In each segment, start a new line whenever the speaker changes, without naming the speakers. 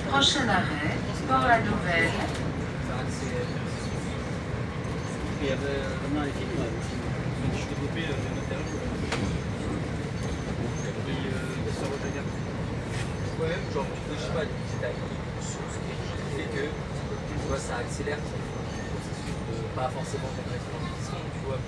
Prochain arrêt, Port-la-Nouvelle.
Il y avait vraiment un film, je développais des matériaux. Et ça regarde. Ouais, genre, je sais pas, ce qui fait que tu vois, ça accélère ton processus de pas forcément ton expansion, tu vois.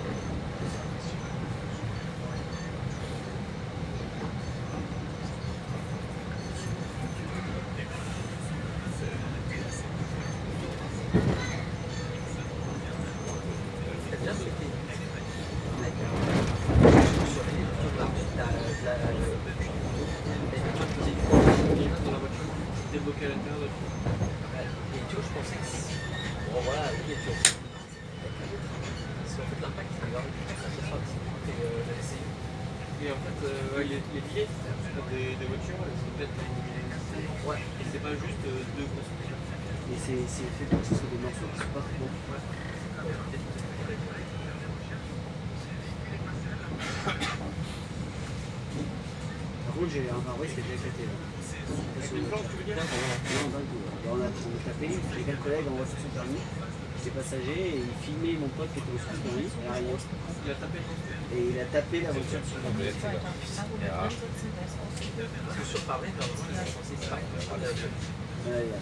Débloquer à l'intérieur de tout. Et tu vois, je pensais que bon voilà, oui, et tu vois. Parce qu'en fait, l'impact, il est grave plus ça se frappe et j'avais essayé. Et en fait, les billets des voitures, elles sont peut-être illuminées. Ouais. Et c'est pas juste deux constructions. Et c'est fait pour que ce soit des morceaux qui sont pas très bons. Ouais. Par contre, j'ai un vrai, c'est déjà éclaté là. Avec une planche, tu veux dire? Non, d'un coup. On a tapé, j'ai 4 collègues en voiture sur permis. J'étais passager et il filmait mon pote qui était au sud dans lui. Il a tapé. Et il a tapé la voiture sur le permis. Parce que sur Paris, normalement, ils sont censés se faire. Ouais, il y a.